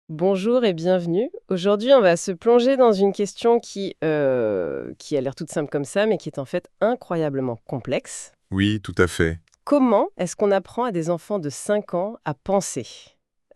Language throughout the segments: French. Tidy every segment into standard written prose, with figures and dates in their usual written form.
Bonjour et bienvenue. Aujourd'hui, on va se plonger dans une question qui a l'air toute simple comme ça, mais qui est en fait incroyablement complexe. Oui, tout à fait. Comment est-ce qu'on apprend à des enfants de 5 ans à penser?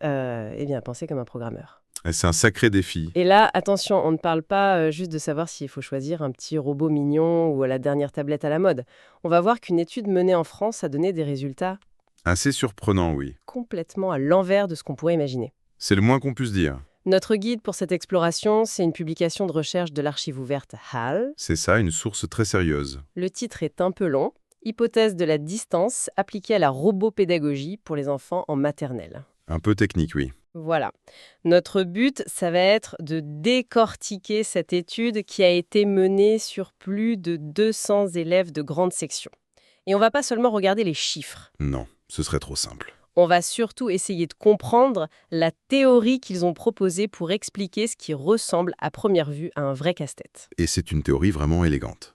Eh bien, à penser comme un programmeur. Et c'est un sacré défi. Et là, attention, on ne parle pas juste de savoir s'il faut choisir un petit robot mignon ou la dernière tablette à la mode. On va voir qu'une étude menée en France a donné des résultats Assez surprenant, oui. complètement à l'envers de ce qu'on pourrait imaginer. C'est le moins qu'on puisse dire. Notre guide pour cette exploration, c'est une publication de recherche de l'archive ouverte HAL. C'est ça, une source très sérieuse. Le titre est un peu long. Hypothèse de la distance appliquée à la robopédagogie pour les enfants en maternelle. Un peu technique, oui. Voilà. Notre but, ça va être de décortiquer cette étude qui a été menée sur plus de 200 élèves de grande section. Et on va pas seulement regarder les chiffres. Non, ce serait trop simple. On va surtout essayer de comprendre la théorie qu'ils ont proposée pour expliquer ce qui ressemble à première vue à un vrai casse-tête. Et c'est une théorie vraiment élégante.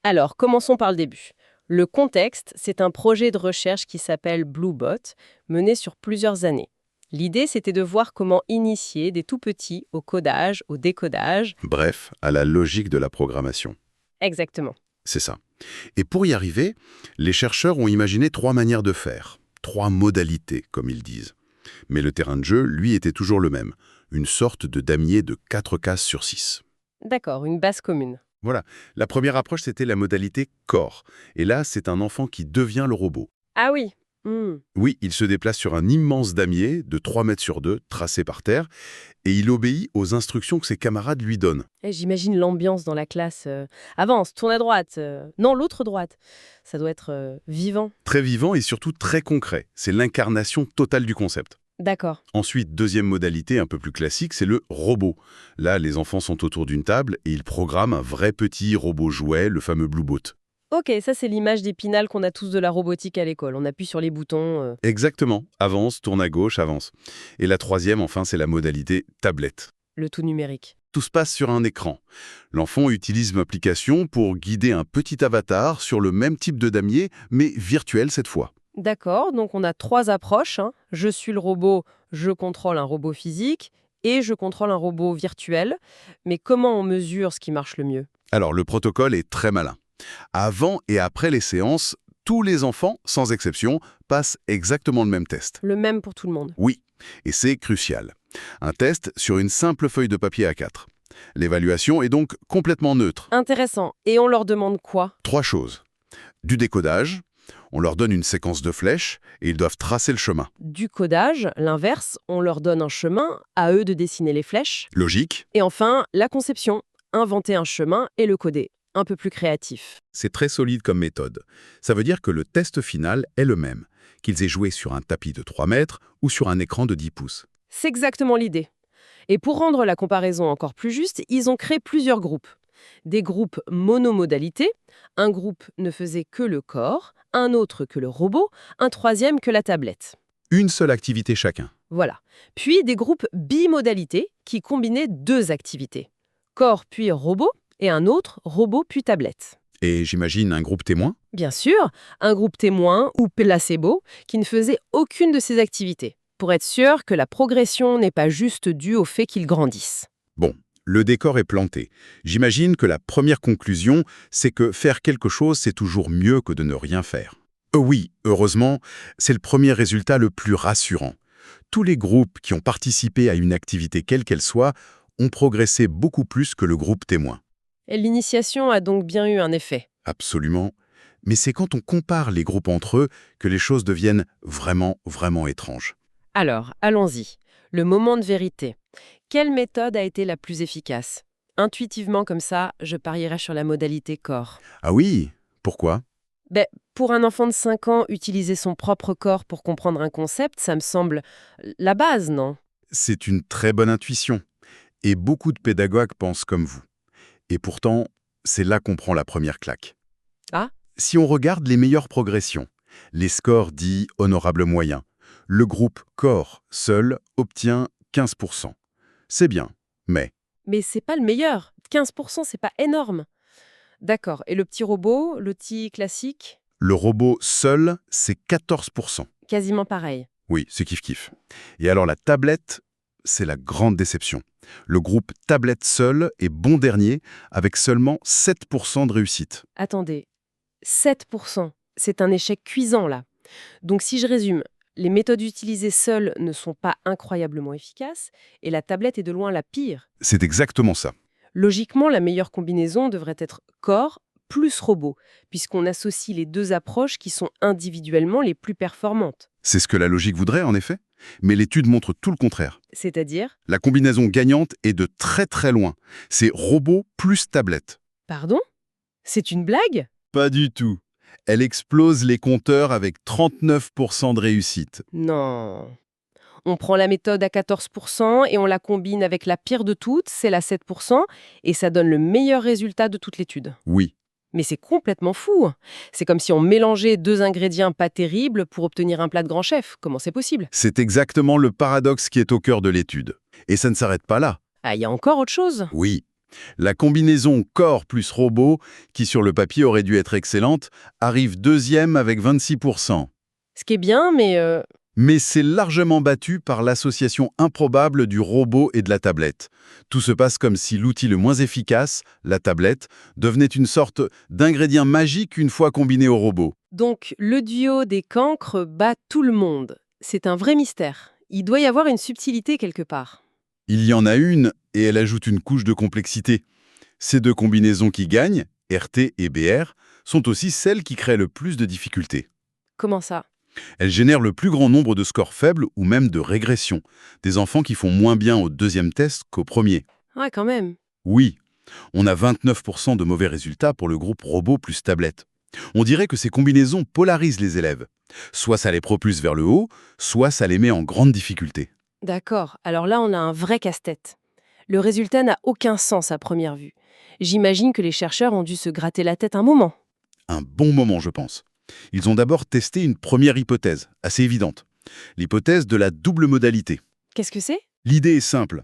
Alors, commençons par le début. Le contexte, c'est un projet de recherche qui s'appelle Bluebot, mené sur plusieurs années. L'idée, c'était de voir comment initier des tout-petits au codage, au décodage. Bref, à la logique de la programmation. Exactement. C'est ça. Et pour y arriver, les chercheurs ont imaginé 3 manières de faire. 3 modalités, comme ils disent. Mais le terrain de jeu, lui, était toujours le même. Une sorte de damier de 4 cases sur 6. D'accord, une base commune. Voilà. La première approche, c'était la modalité corps. Et là, c'est un enfant qui devient le robot. Ah oui. Hmm. Oui, il se déplace sur un immense damier de 3 mètres sur 2, tracé par terre, et il obéit aux instructions que ses camarades lui donnent. Et j'imagine l'ambiance dans la classe. Avance, tourne à droite. Non, l'autre droite. Ça doit être vivant. Très vivant et surtout très concret. C'est l'incarnation totale du concept. D'accord. Ensuite, deuxième modalité un peu plus classique, c'est le robot. Là, les enfants sont autour d'une table et ils programment un vrai petit robot jouet, le fameux Bluebot. Ok, ça c'est l'image d'Épinal qu'on a tous de la robotique à l'école. On appuie sur les boutons. Exactement. Avance, tourne à gauche, avance. Et la troisième, enfin, c'est la modalité tablette. Le tout numérique. Tout se passe sur un écran. L'enfant utilise une application pour guider un petit avatar sur le même type de damier, mais virtuel cette fois. D'accord, donc on a 3 approches, hein. Je suis le robot, je contrôle un robot physique et je contrôle un robot virtuel. Mais comment on mesure ce qui marche le mieux? Alors, le protocole est très malin. Avant et après les séances, tous les enfants, sans exception, passent exactement le même test. Le même pour tout le monde. Oui, et c'est crucial. Un test sur une simple feuille de papier A4. L'évaluation est donc complètement neutre. Intéressant. Et on leur demande quoi? 3 choses. Du décodage, on leur donne une séquence de flèches et ils doivent tracer le chemin. Du codage, l'inverse, on leur donne un chemin, à eux de dessiner les flèches. Logique, Et enfin, la conception, inventer un chemin et le coder. Un peu plus créatif. c'est très solide comme méthode. Ça veut dire que le test final est le même, qu'ils aient joué sur un tapis de 3 mètres ou sur un écran de 10 pouces. C'est exactement l'idée. Et pour rendre la comparaison encore plus juste, ils ont créé plusieurs groupes. Des groupes monomodalité, un groupe ne faisait que le corps, un autre que le robot, un troisième que la tablette. Une seule activité chacun. Voilà. Puis des groupes bimodalité qui combinaient 2 activités. Corps puis robot, et un autre robot puis tablette. Et j'imagine un groupe témoin. Bien sûr, un groupe témoin ou placebo qui ne faisait aucune de ces activités, pour être sûr que la progression n'est pas juste due au fait qu'ils grandissent. Bon, le décor est planté. J'imagine que la première conclusion, c'est que faire quelque chose, c'est toujours mieux que de ne rien faire. Oui, heureusement, c'est le premier résultat le plus rassurant. Tous les groupes qui ont participé à une activité quelle qu'elle soit ont progressé beaucoup plus que le groupe témoin. Et l'initiation a donc bien eu un effet. Absolument. Mais c'est quand on compare les groupes entre eux que les choses deviennent vraiment, vraiment étranges. Alors, allons-y. Le moment de vérité. Quelle méthode a été la plus efficace? Intuitivement comme ça, je parierais sur la modalité corps. Ah oui? Pourquoi? Ben, pour un enfant de 5 ans, utiliser son propre corps pour comprendre un concept, ça me semble la base, non? C'est une très bonne intuition. Et beaucoup de pédagogues pensent comme vous. Et pourtant, c'est là qu'on prend la première claque. Ah, Si on regarde les meilleures progressions, les scores dits honorables moyens, le groupe corps seul obtient 15%. C'est bien, mais mais c'est pas le meilleur. 15%, c'est pas énorme. D'accord. Et le petit robot, l'outil classique? le robot seul, c'est 14%. Quasiment pareil. Oui, c'est kiff-kiff. Et alors la tablette, c'est la grande déception. Le groupe tablette seul est bon dernier, avec seulement 7% de réussite. Attendez, 7%, c'est un échec cuisant là. Donc si je résume, les méthodes utilisées seules ne sont pas incroyablement efficaces et la tablette est de loin la pire. C'est exactement ça. Logiquement, la meilleure combinaison devrait être corps plus robot, puisqu'on associe les deux approches qui sont individuellement les plus performantes. C'est ce que la logique voudrait, en effet. Mais l'étude montre tout le contraire. C'est-à-dire, La combinaison gagnante est de très très loin. C'est robot plus tablette. pardon? C'est une blague? Pas du tout. Elle explose les compteurs avec 39% de réussite. Non. On prend la méthode à 14% et on la combine avec la pire de toutes, c'est la 7%, et ça donne le meilleur résultat de toute l'étude. Oui, Mais c'est complètement fou. C'est comme si on mélangeait deux ingrédients pas terribles pour obtenir un plat de grand chef. Comment c'est possible? c'est exactement le paradoxe qui est au cœur de l'étude. Et ça ne s'arrête pas là. Ah, il y a encore autre chose? Oui. La combinaison corps plus robot, qui sur le papier aurait dû être excellente, arrive deuxième avec 26%. Ce qui est bien, mais Mais c'est largement battu par l'association improbable du robot et de la tablette. Tout se passe comme si l'outil le moins efficace, la tablette, devenait une sorte d'ingrédient magique une fois combiné au robot. donc le duo des cancres bat tout le monde. C'est un vrai mystère. Il doit y avoir une subtilité quelque part. Il y en a une, et elle ajoute une couche de complexité. Ces deux combinaisons qui gagnent, RT et BR, sont aussi celles qui créent le plus de difficultés. Comment ça? Elles génèrent le plus grand nombre de scores faibles ou même de régressions. Des enfants qui font moins bien au deuxième test qu'au premier. Ouais, quand même. Oui, on a 29% de mauvais résultats pour le groupe robot plus tablette. On dirait que ces combinaisons polarisent les élèves. Soit ça les propulse vers le haut, soit ça les met en grande difficulté. D'accord. Alors là, on a un vrai casse-tête. Le résultat n'a aucun sens à première vue. J'imagine que les chercheurs ont dû se gratter la tête un moment. Un bon moment, je pense. Ils ont d'abord testé une première hypothèse, assez évidente. L'hypothèse de la double modalité. Qu'est-ce que c'est? L'idée est simple.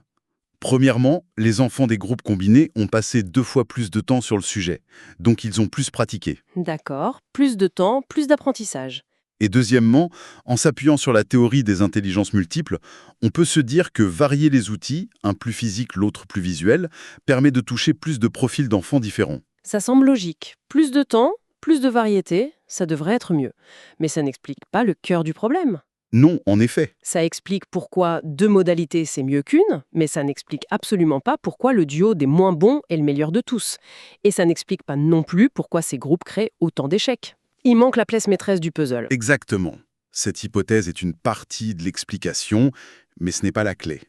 Premièrement, les enfants des groupes combinés ont passé 2 fois plus de temps sur le sujet, donc ils ont plus pratiqué. D'accord. Plus de temps, plus d'apprentissage. Et deuxièmement, en s'appuyant sur la théorie des intelligences multiples, on peut se dire que varier les outils, un plus physique, l'autre plus visuel, permet de toucher plus de profils d'enfants différents. Ça semble logique. Plus de temps, plus de variété, ça devrait être mieux. Mais ça n'explique pas le cœur du problème. Non, en effet. Ça explique pourquoi deux modalités c'est mieux qu'une, mais ça n'explique absolument pas pourquoi le duo des moins bons est le meilleur de tous. Et ça n'explique pas non plus pourquoi ces groupes créent autant d'échecs. Il manque la pièce maîtresse du puzzle. Exactement. Cette hypothèse est une partie de l'explication, mais ce n'est pas la clé.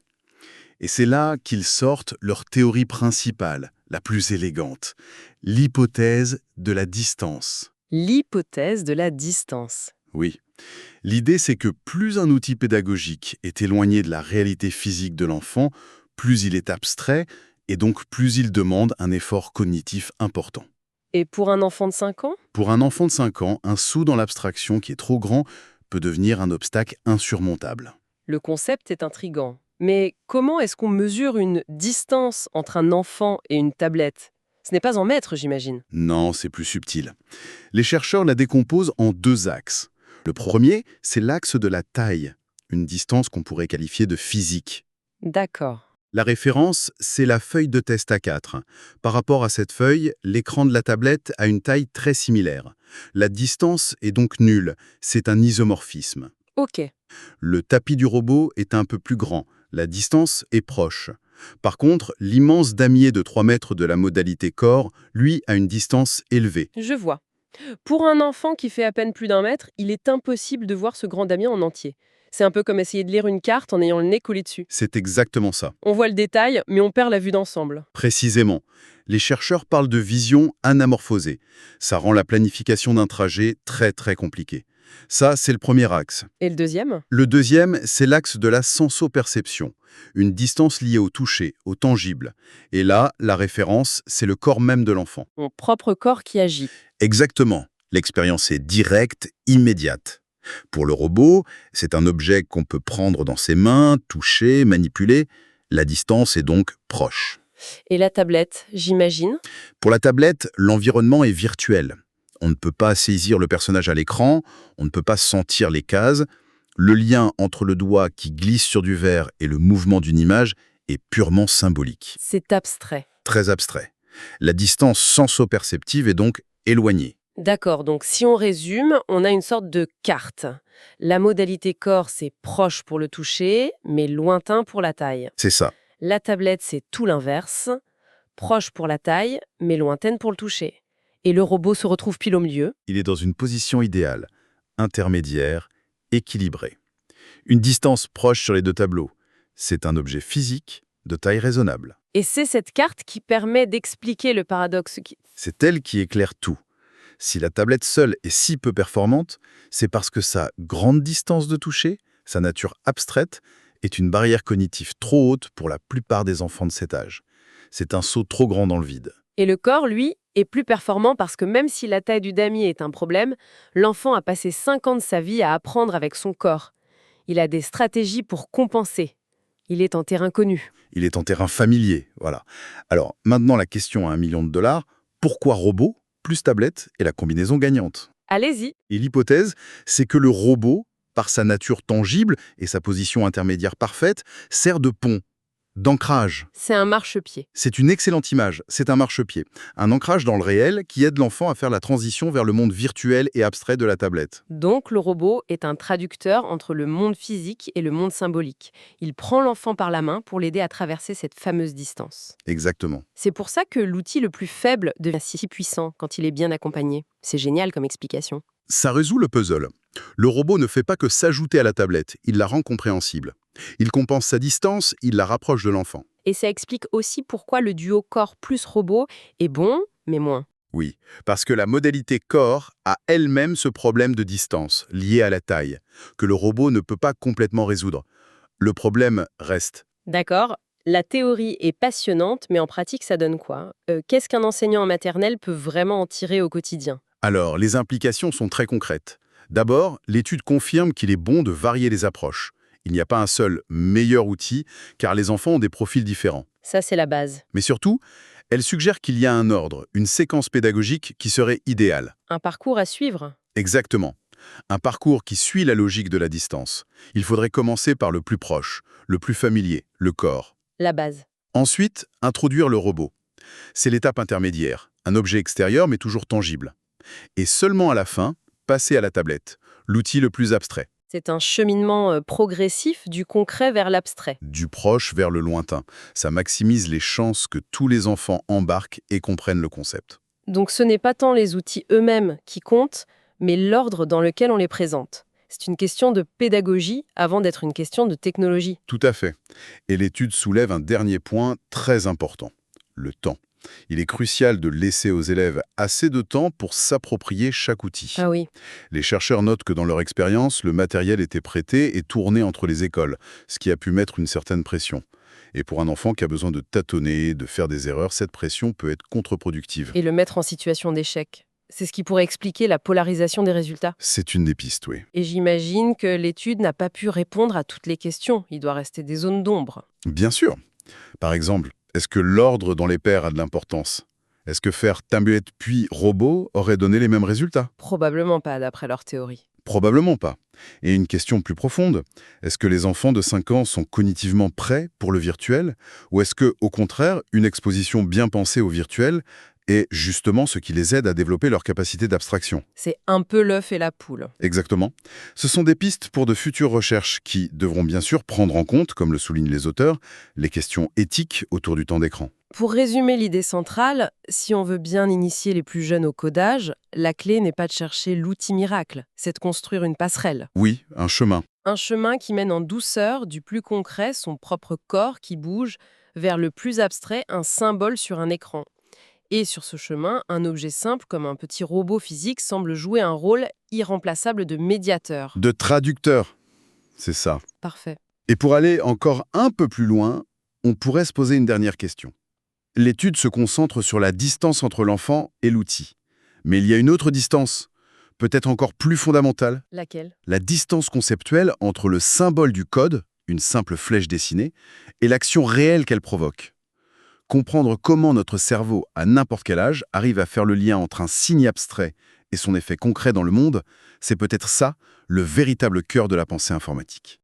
Et c'est là qu'ils sortent leur théorie principale, la plus élégante, l'hypothèse de la distance. L'hypothèse de la distance. Oui. L'idée, c'est que plus un outil pédagogique est éloigné de la réalité physique de l'enfant, plus il est abstrait, et donc plus il demande un effort cognitif important. Et pour un enfant de 5 ans? Pour un enfant de 5 ans, un saut dans l'abstraction qui est trop grand peut devenir un obstacle insurmontable. Le concept est intriguant. Mais comment est-ce qu'on mesure une distance entre un enfant et une tablette? Ce n'est pas en mètres, j'imagine. Non, c'est plus subtil. Les chercheurs la décomposent en 2 axes. Le premier, c'est l'axe de la taille, une distance qu'on pourrait qualifier de physique. D'accord. La référence, c'est la feuille de test A4. Par rapport à cette feuille, l'écran de la tablette a une taille très similaire. La distance est donc nulle, c'est un isomorphisme. Ok. Le tapis du robot est un peu plus grand, la distance est proche. Par contre, l'immense damier de 3 mètres de la modalité corps, lui, a une distance élevée. Je vois. Pour un enfant qui fait à peine plus d'1 mètre, il est impossible de voir ce grand damier en entier. C'est un peu comme essayer de lire une carte en ayant le nez collé dessus. C'est exactement ça. On voit le détail, mais on perd la vue d'ensemble. Précisément. Les chercheurs parlent de vision anamorphosée. Ça rend la planification d'un trajet très très compliquée. Ça, c'est le premier axe. Et le deuxième? Le deuxième, c'est l'axe de la sensoperception, une distance liée au toucher, au tangible. Et là, la référence, c'est le corps même de l'enfant. Mon propre corps qui agit. Exactement. L'expérience est directe, immédiate. Pour le robot, c'est un objet qu'on peut prendre dans ses mains, toucher, manipuler. La distance est donc proche. Et la tablette, j'imagine? Pour la tablette, l'environnement est virtuel. On ne peut pas saisir le personnage à l'écran, on ne peut pas sentir les cases. Le lien entre le doigt qui glisse sur du verre et le mouvement d'une image est purement symbolique, C'est abstrait. très abstrait. La distance senso-perceptive est donc éloignée. D'accord, donc si on résume, on a une sorte de carte. La modalité corps, c'est proche pour le toucher, mais lointain pour la taille. C'est ça. La tablette, c'est tout l'inverse. Proche pour la taille, mais lointaine pour le toucher. Et le robot se retrouve pile au milieu. Il est dans une position idéale, intermédiaire, équilibrée. Une distance proche sur les deux tableaux. C'est un objet physique de taille raisonnable. Et c'est cette carte qui permet d'expliquer le paradoxe. C'est elle qui éclaire tout. Si la tablette seule est si peu performante, c'est parce que sa grande distance de toucher, sa nature abstraite, est une barrière cognitive trop haute pour la plupart des enfants de cet âge. C'est un saut trop grand dans le vide. Et le corps, lui, est plus performant parce que même si la taille du damier est un problème, l'enfant a passé 5 ans de sa vie à apprendre avec son corps. Il a des stratégies pour compenser. Il est en terrain connu. Il est en terrain familier, voilà. Alors, maintenant la question à $1 million, pourquoi robot plus tablette est la combinaison gagnante? Allez-y. Et l'hypothèse, c'est que le robot, par sa nature tangible et sa position intermédiaire parfaite, sert de pont, d'ancrage. C'est un marchepied. C'est une excellente image, c'est un marchepied. Un ancrage dans le réel qui aide l'enfant à faire la transition vers le monde virtuel et abstrait de la tablette. Donc le robot est un traducteur entre le monde physique et le monde symbolique. Il prend l'enfant par la main pour l'aider à traverser cette fameuse distance. Exactement. C'est pour ça que l'outil le plus faible devient si puissant quand il est bien accompagné. C'est génial comme explication. Ça résout le puzzle. Le robot ne fait pas que s'ajouter à la tablette, il la rend compréhensible. Il compense sa distance, il la rapproche de l'enfant. Et ça explique aussi pourquoi le duo corps plus robot est bon, mais moins. Oui, parce que la modalité corps a elle-même ce problème de distance, lié à la taille, que le robot ne peut pas complètement résoudre. Le problème reste. D'accord. La théorie est passionnante, mais en pratique, ça donne quoi? Qu'est-ce qu'un enseignant en maternelle peut vraiment en tirer au quotidien? Alors, les implications sont très concrètes. D'abord, l'étude confirme qu'il est bon de varier les approches. Il n'y a pas un seul meilleur outil, car les enfants ont des profils différents. Ça, c'est la base. Mais surtout, elle suggère qu'il y a un ordre, une séquence pédagogique qui serait idéale. Un parcours à suivre. Exactement. Un parcours qui suit la logique de la distance. Il faudrait commencer par le plus proche, le plus familier, le corps. La base. Ensuite, introduire le robot. C'est l'étape intermédiaire, un objet extérieur mais toujours tangible. Et seulement à la fin, passer à la tablette, l'outil le plus abstrait. C'est un cheminement progressif du concret vers l'abstrait. Du proche vers le lointain. Ça maximise les chances que tous les enfants embarquent et comprennent le concept. Donc ce n'est pas tant les outils eux-mêmes qui comptent, mais l'ordre dans lequel on les présente. C'est une question de pédagogie avant d'être une question de technologie. Tout à fait. Et l'étude soulève un dernier point très important, le temps. Il est crucial de laisser aux élèves assez de temps pour s'approprier chaque outil. Ah oui. Les chercheurs notent que dans leur expérience, le matériel était prêté et tourné entre les écoles, ce qui a pu mettre une certaine pression. Et pour un enfant qui a besoin de tâtonner, de faire des erreurs, cette pression peut être contre-productive. Et le mettre en situation d'échec. C'est ce qui pourrait expliquer la polarisation des résultats. C'est une des pistes, oui. Et j'imagine que l'étude n'a pas pu répondre à toutes les questions. Il doit rester des zones d'ombre. Bien sûr. Par exemple, est-ce que l'ordre dans les paires a de l'importance? Est-ce que faire tablette puis robot aurait donné les mêmes résultats? Probablement pas, d'après leur théorie. Probablement pas. Et une question plus profonde, est-ce que les enfants de 5 ans sont cognitivement prêts pour le virtuel? Ou est-ce que, au contraire, une exposition bien pensée au virtuel est justement ce qui les aide à développer leur capacité d'abstraction? C'est un peu l'œuf et la poule. Exactement. Ce sont des pistes pour de futures recherches qui devront bien sûr prendre en compte, comme le soulignent les auteurs, les questions éthiques autour du temps d'écran. Pour résumer l'idée centrale, si on veut bien initier les plus jeunes au codage, la clé n'est pas de chercher l'outil miracle, c'est de construire une passerelle. Oui, un chemin. Un chemin qui mène en douceur du plus concret son propre corps qui bouge vers le plus abstrait, un symbole sur un écran. Et sur ce chemin, un objet simple comme un petit robot physique semble jouer un rôle irremplaçable de médiateur. De traducteur. C'est ça. Parfait. Et pour aller encore un peu plus loin, on pourrait se poser une dernière question. L'étude se concentre sur la distance entre l'enfant et l'outil. Mais il y a une autre distance, peut-être encore plus fondamentale. Laquelle? La distance conceptuelle entre le symbole du code, une simple flèche dessinée, et l'action réelle qu'elle provoque. Comprendre comment notre cerveau, à n'importe quel âge, arrive à faire le lien entre un signe abstrait et son effet concret dans le monde, c'est peut-être ça, le véritable cœur de la pensée informatique.